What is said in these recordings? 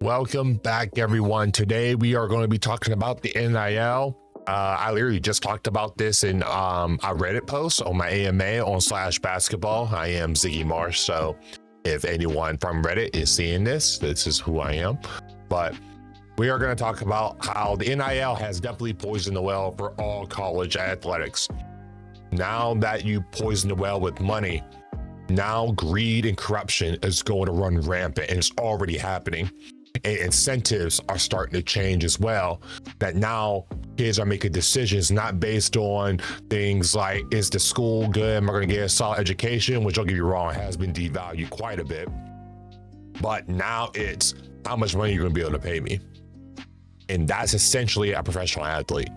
Welcome back, everyone. Today, we are going to be talking about the NIL. I literally just talked about this in a Reddit post on my AMA on /basketball. I am Ziggy Marsh, so if anyone from Reddit is seeing this is who I am. But we are going to talk about how the NIL has definitely poisoned the well for all college athletics. Now that you poison the well with money, now greed and corruption is going to run rampant, and it's already happening. And incentives are starting to change as well, that now kids are making decisions not based on things like, is the school good? Am I going to get a solid education? Which, don't get me wrong, has been devalued quite a bit. But now it's how much money you're going to be able to pay me. And that's essentially a professional athlete.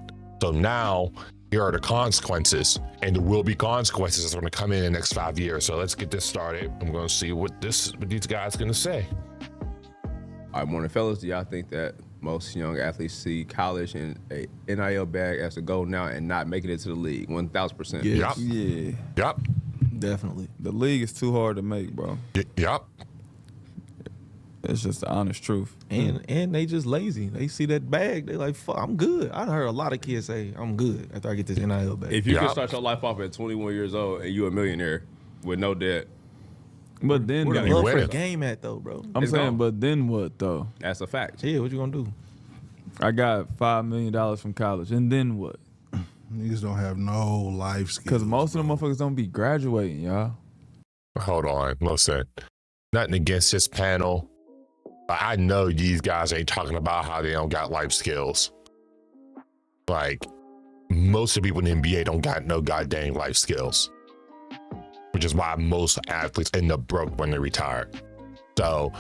So now here are the consequences, and there will be consequences that's going to come in the next 5 years. So let's get this started. I'm going to see what these guys are going to say. All right, morning, fellas. Do y'all think that most young athletes see college and a NIL bag as a goal now and not making it to the league? 1,000%. Yep. Yeah. Yep. Definitely. The league is too hard to make, bro. Yep. It's just the honest truth. And they just lazy. They see that bag, they like, fuck, I'm good. I heard a lot of kids say, I'm good after I get this NIL bag. If you can start your life off at 21 years old and you're a millionaire with no debt, But then Where the you love win for it. the game at though, bro? I'm It's saying, gone. but then what though? that's a fact. Yeah, what you gonna do? I got $5 million from college, and then what? Niggas don't have no life skills. Because most of them motherfuckers don't be graduating, y'all. Hold on. Listen, nothing against this panel, but I know these guys ain't talking about how they don't got life skills. Like, most of the people in the NBA don't got no goddamn life skills, which is why most athletes end up broke when they retire. So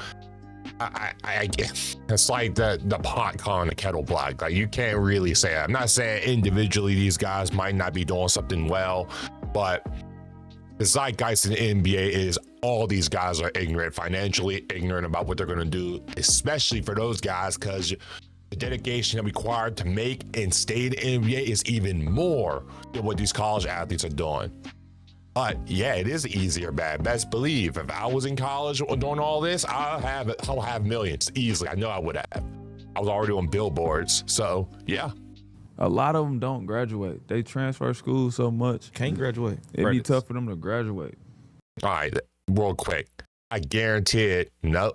I get, it's like the pot calling the kettle black. Like, you can't really say that. I'm not saying individually these guys might not be doing something well, but the zeitgeist in the NBA is all these guys are ignorant, financially ignorant about what they're going to do, especially for those guys, because the dedication required to make and stay in the NBA is even more than what these college athletes are doing. But yeah, it is easier, bad. Best believe, if I was in college doing all this, I'll have millions easily. I know I would have. I was already on billboards. So yeah. A lot of them don't graduate. They transfer schools so much. Can't graduate. It'd be tough for them to graduate. All right, real quick. I guarantee it. No,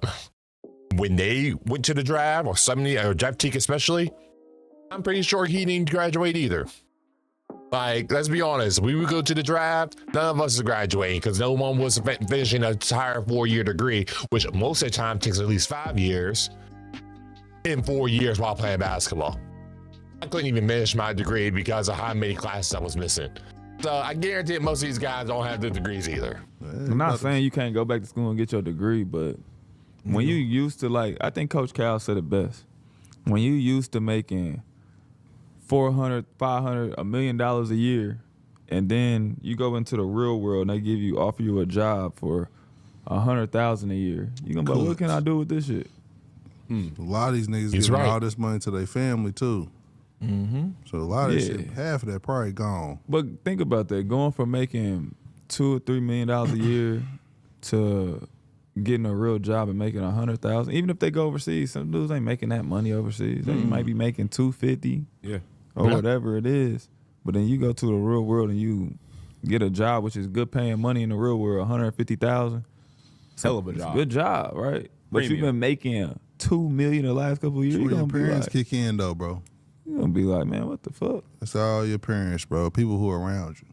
when they went to the draft, or somebody, or Jeff Teague especially, I'm pretty sure he didn't graduate either. Like, let's be honest, we would go to the draft, none of us is graduating because no one was finishing an entire 4-year degree, which most of the time takes at least 5 years, in 4 years while playing basketball. I couldn't even finish my degree because of how many classes I was missing. So I guarantee most of these guys don't have the degrees either. I'm not saying you can't go back to school and get your degree, but when you used to, like, I think Coach Cal said it best. When you used to making $400, $500, $1 million a year, and then you go into the real world and they offer you a job for $100,000 a year, you gonna be like, what can I do with this shit? A lot of these niggas He's giving right. all this money to their family too. So a lot of that shit, Yeah. half of that probably gone. But think about that, going from making $2 or $3 million a year to getting a real job and making $100,000. Even if they go overseas, some dudes ain't making that money overseas. They might be making $250 or whatever it is. But then you go to the real world and you get a job, which is good paying money in the real world, $150,000. Hell of a It's job. Good job, right? But Premium. you've been making $2 million the last couple of years. That's You're where your gonna be parents like, kick in though, bro. you're gonna be like, man, what the fuck? That's all your parents, bro. People who are around you.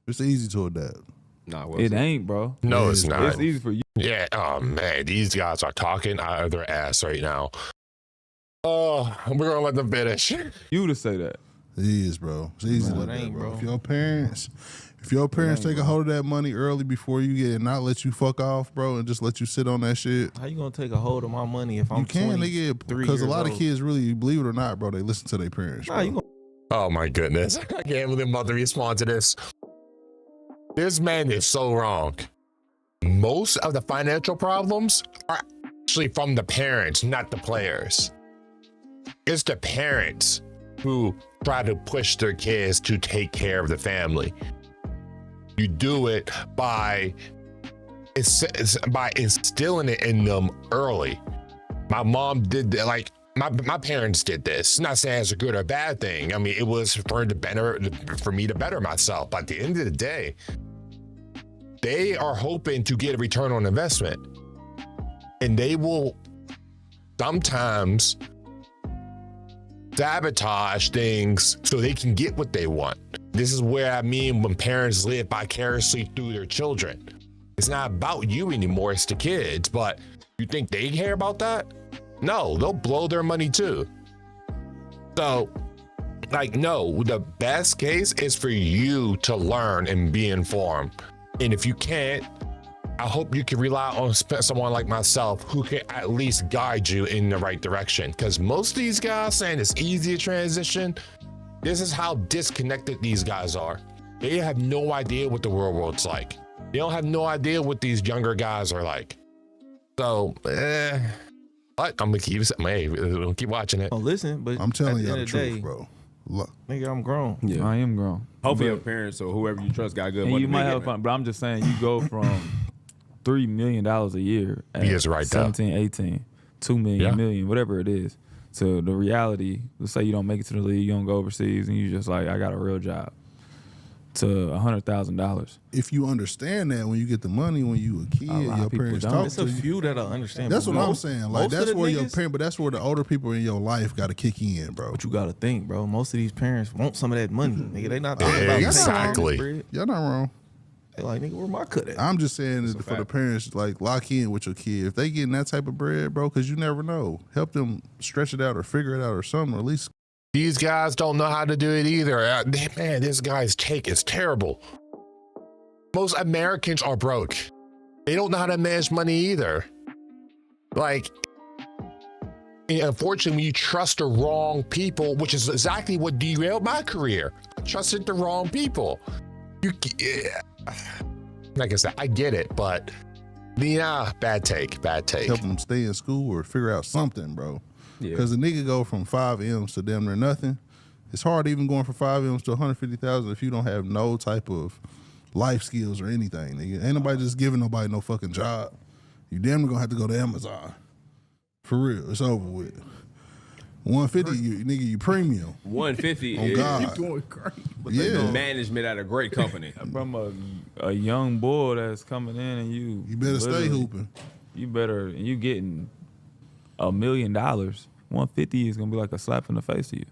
It's easy to adapt. Nah, well, It ain't, bro. No, it's It's not. It's easy for you. Yeah, oh man, these guys are talking out of their ass right now. Oh, we're gonna let them finish. You to say that. It is, bro. It's easy No, to it that, ain't, bro. bro. If your parents take a hold of that money early before you get and not let you fuck off, bro, and just let you sit on that shit. How you gonna take a hold of my money if I'm You can, 23 because a lot of years kids really, believe it or not, bro, they listen to their parents. Nah, bro. you gonna Oh my goodness, I can't believe I'm about to respond to this. This man is so wrong. Most of the financial problems are actually from the parents, not the players. It's the parents who try to push their kids to take care of the family. You do it by instilling it in them early. My mom did that, like my parents did this. Not saying it's a good or bad thing. I mean, it was for me to better myself. But at the end of the day, they are hoping to get a return on investment, and they will sometimes sabotage things so they can get what they want. This is where I mean when parents live vicariously through their children. It's not about you anymore, it's the kids. But you think they care about that? No, they'll blow their money too. So, like, no, the best case is for you to learn and be informed. And if you can't, I hope you can rely on someone like myself who can at least guide you in the right direction. Because most of these guys saying it's easy to transition, this is how disconnected these guys are. They have no idea what the real world's like. They don't have no idea what these younger guys are like. So, but I'm gonna keep watching it. Oh, listen, but I'm telling you at the the end truth, of the day, bro. Look, nigga, I'm grown. Yeah. I am grown. Hopefully your parents or whoever you trust got good And money. you might to have make fun, but I'm just saying you go from $3 million a year at He is right, 17, 18, 2 million, Yeah. million, whatever it is. So the reality, let's say you don't make it to the league, you don't go overseas, and you just like, I got a real job, to $100,000. if you understand that when you get the money when you a kid, A lot of your people parents don't. talk It's to a you. few that'll understand. That's but what I'm most- saying. Like most of that's the where your niggas- parent, but that's where the older people in your life got to kick in, bro. But you gotta think, bro. Most of these parents want some of that money. Nigga, they not thinking Yeah, about exactly. taking bread. Y'all not wrong. They like, nigga, where my cut at? I'm just saying that for the parents, like lock in with your kid. If they getting that type of bread, bro, because you never know. Help them stretch it out or figure it out or something, or at least These guys don't know how to do it either. Man, this guy's take is terrible. Most Americans are broke. They don't know how to manage money either. Like, and unfortunately, when you trust the wrong people, which is exactly what derailed my career, I trusted the wrong people. Like I said, I get it, but yeah, bad take. help them stay in school or figure out something, bro. Yeah. Because the nigga go from 5 M's to damn near nothing. It's hard even going from 5 M's to 150,000 if you don't have no type of life skills or anything. Nigga. Ain't nobody just giving nobody no fucking job. You damn near gonna have to go to Amazon. For real, it's over with. 150, you premium. 150 On is God. doing great. But Yeah. they do management at a great company. From a young boy that's coming in and you You better stay literally- hooping. You better, and you getting $1 million, 150 is gonna be like a slap in the face to you.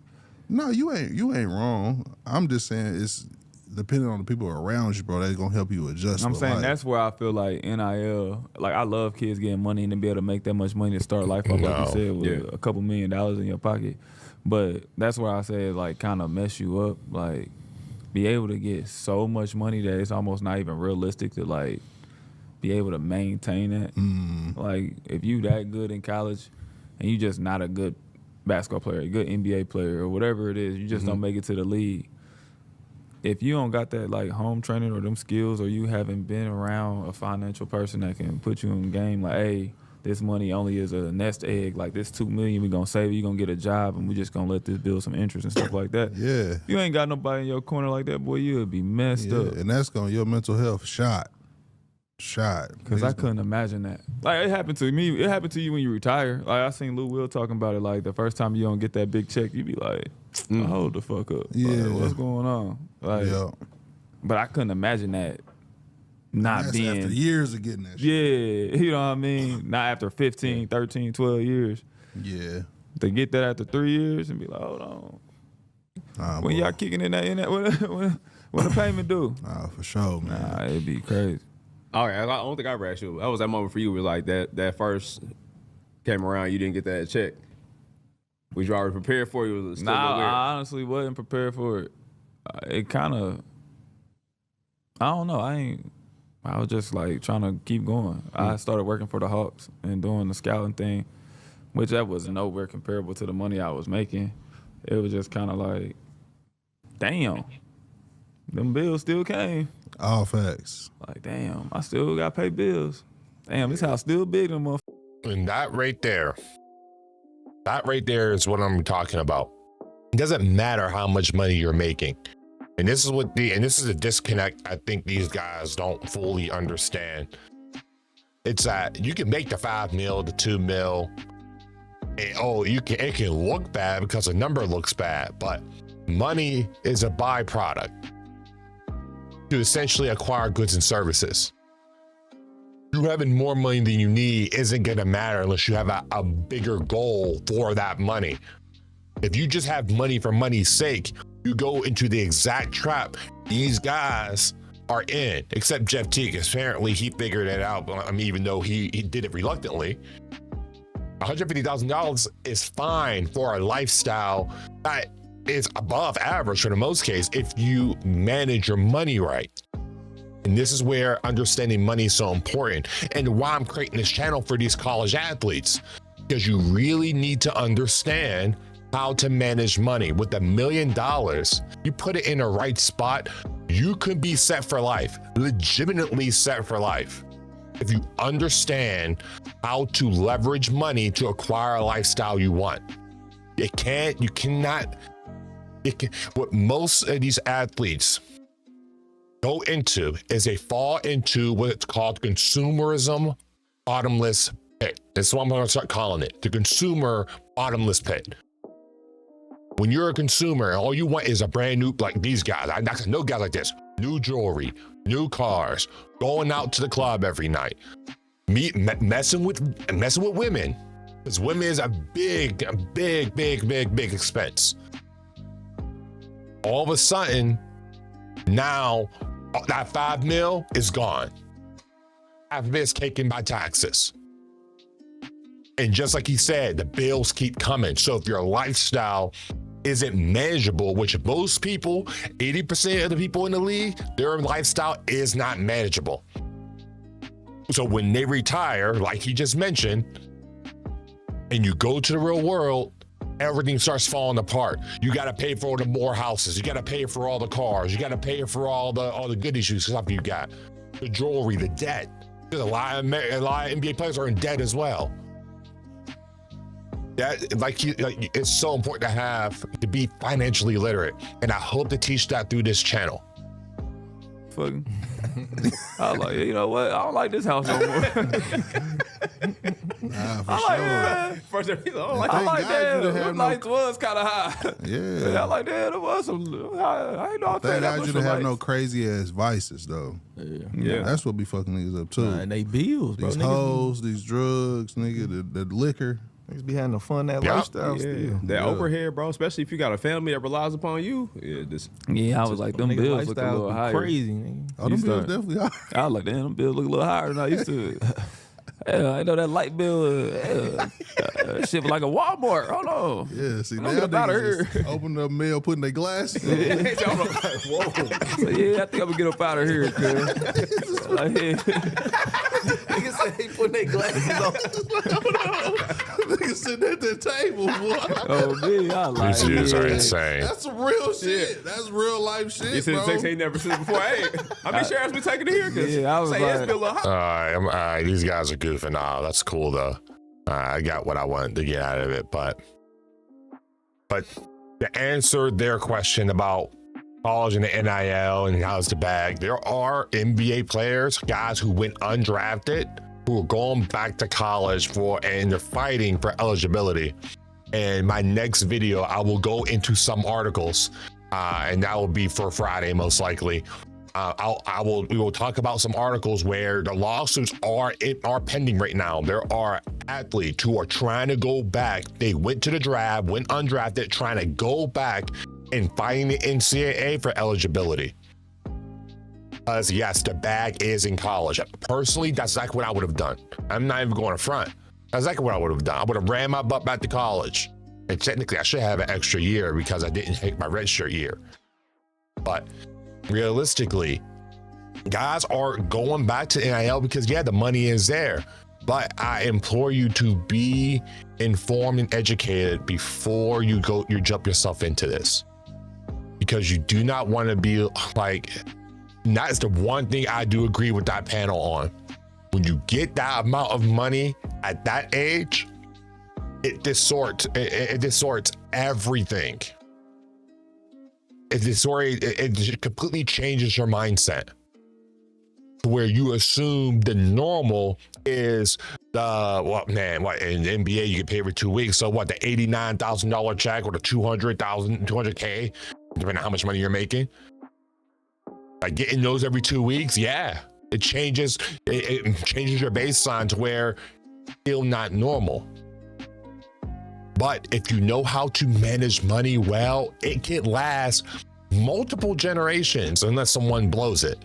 No, you ain't wrong. I'm just saying it's depending on the people around you, bro. That's gonna help you adjust. I'm with saying life. that's where I feel like NIL, like I love kids getting money and to be able to make that much money to start life off, like No. you said, with Yeah. a couple $1 million in your pocket. But that's where I say it like kind of mess you up. Like be able to get so much money that it's almost not even realistic to like be able to maintain that. Like if you that good in college and you just not a good basketball player, a good NBA player or whatever it is, you just don't make it to the league. If you don't got that like home training or them skills, or you haven't been around a financial person that can put you in game, like, hey, this money only is a nest egg. Like this $2 million, we gonna save it. You gonna get a job, and we just gonna let this build some interest and stuff like that. Yeah. You ain't got nobody in your corner like that, boy. You'll be messed Yeah, up. and that's gonna your mental health shot. Cause I couldn't imagine that. Like it happened to me. It happened to you when you retire. Like I seen Lou Will talking about it. Like the first time you don't get that big check, you be like, hold the fuck up. Yeah. Like, what's going on? Like, Yeah. but I couldn't imagine that not That's being. after years of getting that shit. Yeah, you know what I mean? Not after 15, 13, 12 years. Yeah. To get that after 3 years and be like, hold on. When y'all kicking in that when the payment due? Nah, for sure, man. Nah, it'd be crazy. All right, I don't think I rash you. That was that moment for you. Was like that first came around, you didn't get that check. Was you already prepared for it? Was it still a Nah, little weird? I honestly wasn't prepared for it. It kind of, I don't know. I was just like trying to keep going. I started working for the Hawks and doing the scouting thing, which that was nowhere comparable to the money I was making. It was just kind of like, damn, them bills still came. All facts. Like, damn, I still got to pay bills. Damn, this house still big, them motherfuckers. And that right there is what I'm talking about. It doesn't matter how much money you're making. And this is a disconnect I think these guys don't fully understand. It's that you can make the $5 mil, the $2 mil, it can look bad because the number looks bad, but money is a byproduct to essentially acquire goods and services. You having more money than you need isn't going to matter unless you have a bigger goal for that money. If you just have money for money's sake, you go into the exact trap these guys are in, except Jeff Teague. Apparently he figured it out. I mean, even though he did it reluctantly. $150,000 is fine for a lifestyle that is above average for the most case if you manage your money right. And this is where understanding money is so important, and why I'm creating this channel for these college athletes, because you really need to understand how to manage money. With $1 million, you put it in the right spot, you could be set for life, legitimately set for life. If you understand how to leverage money to acquire a lifestyle you want. What most of these athletes go into is they fall into what's called consumerism bottomless pit. That's what I'm going to start calling it, the consumer bottomless pit. When you're a consumer, all you want is a brand new, like these guys, I know guys like this, new jewelry, new cars, going out to the club every night, messing with women, because women is a big expense. All of a sudden, now that $5 million is gone. Half of it is taken by taxes. And just like he said, the bills keep coming. So if your lifestyle isn't manageable, which most people, 80% of the people in the league, their lifestyle is not manageable. So when they retire, like he just mentioned, and you go to the real world, everything starts falling apart. You got to pay for all the more houses. You got to pay for all the cars. You got to pay for all the good issues, stuff you got, the jewelry, the debt. A lot of NBA players are in debt as well. That it's so important to be financially literate, and I hope to teach that through this channel. Fucking, I was like, you know what? I don't like this house no more. Nah, for I sure. like that. First, I don't I like that. The lights was kind of high. Yeah. I like that. It was some. I ain't know I They paid that got much you for to have lights. no crazy ass vices though. Yeah. That's what be fucking niggas up too. And they bills, bro. These hoes, these drugs, nigga, the liquor. Niggas be having fun that Yeah. lifestyle Yeah, still. that Yeah. overhead, bro. Especially if you got a family that relies upon you. Yeah, I was like, them Niggas bills look a lifestyles little be higher. crazy, nigga. Oh, them You bills start- definitely are. I was like, damn, them bills look a little higher than I used to. Hell, I know that light bill, shit was like a Walmart. Hold on. Yeah, see, I'm now gonna get up outta niggas just open the mail, putting their glasses on. So, yeah, I think I'm gonna get up out of here, cuz. Like, yeah. Niggas say they putting their glasses on. Niggas sitting at the table, boy. Oh, me, I like These dudes are yeah. insane. That's some real shit. That's real life shit, You see the bro. text ain't never seen before. Hey, how many shares we taking here? Cause Yeah, I was say like- it's been a little high. These guys are goofing. That's cool though. I got what I wanted to get out of it, but to answer their question about college and the NIL and how's the bag, there are NBA players, guys who went undrafted, who are going back to college and they're fighting for eligibility. And my next video, I will go into some articles, and that will be for Friday most likely. We will talk about some articles where the lawsuits are pending right now. There are athletes who are trying to go back. They went to the draft, went undrafted, trying to go back and fighting the NCAA for eligibility. Because yes, the bag is in college. Personally, that's exactly what I would have done. I'm not even going to front. That's exactly what I would have done. I would have ran my butt back to college. And technically, I should have an extra year because I didn't take my redshirt year. But realistically, guys are going back to NIL because the money is there. But I implore you to be informed and educated before you jump yourself into this, because you do not want to be like. And that's the one thing I do agree with that panel on. When you get that amount of money at that age, it distorts everything. It completely changes your mindset, where you assume the normal is what in the NBA you get paid every 2 weeks. So what, the $89,000 check or the 200K, depending on how much money you're making. Like getting those every 2 weeks, yeah, it changes your baseline to where it's still not normal. But if you know how to manage money well, it can last multiple generations unless someone blows it.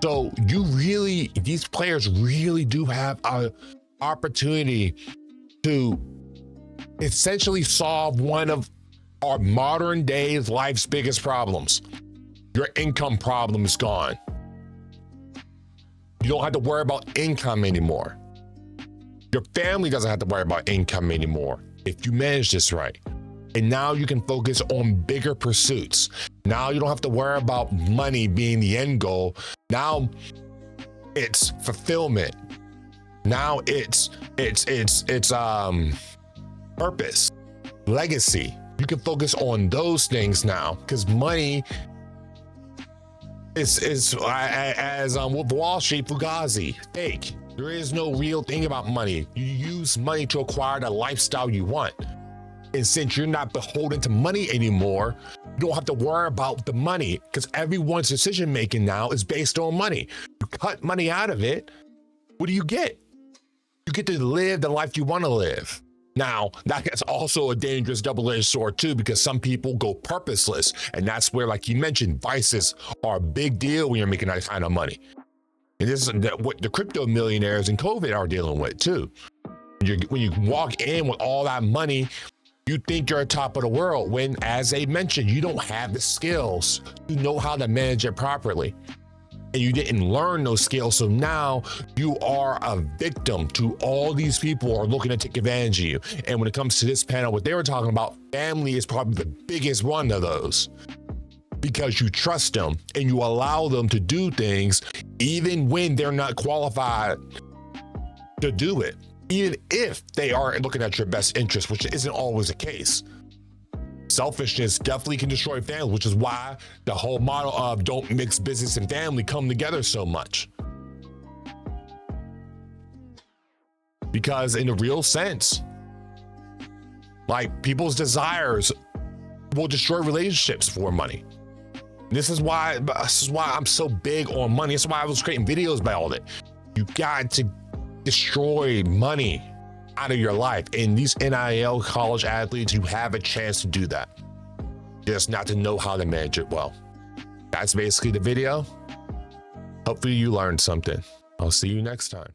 So these players really do have an opportunity to essentially solve one of our modern days life's biggest problems. Your income problem is gone. You don't have to worry about income anymore. Your family doesn't have to worry about income anymore if you manage this right. And now you can focus on bigger pursuits. Now you don't have to worry about money being the end goal. Now it's fulfillment. Now it's purpose, legacy. You can focus on those things now because money is as with Wall Street, Fugazi, fake. There is no real thing about money. You use money to acquire the lifestyle you want. And since you're not beholden to money anymore, you don't have to worry about the money because everyone's decision making now is based on money. You cut money out of it, what do you get? You get to live the life you want to live. Now, that's also a dangerous double-edged sword too, because some people go purposeless. And that's where, like you mentioned, vices are a big deal when you're making that kind of money. And this is what the crypto millionaires and COVID are dealing with too. When you walk in with all that money, you think you're on top of the world when, as they mentioned, you don't have the skills to know how to manage it properly. And you didn't learn those skills. So now you are a victim to all these people who are looking to take advantage of you. And when it comes to this panel, what they were talking about, family is probably the biggest one of those. Because you trust them and you allow them to do things even when they're not qualified to do it. Even if they are looking at your best interest, which isn't always the case. Selfishness definitely can destroy family, which is why the whole model of don't mix business and family come together so much. Because in a real sense, like people's desires will destroy relationships for money. This is why I'm so big on money. This is why I was creating videos about all that. You got to destroy money out of your life. And these NIL college athletes, you have a chance to do that. Just not to know how to manage it well. That's basically the video. Hopefully you learned something. I'll see you next time.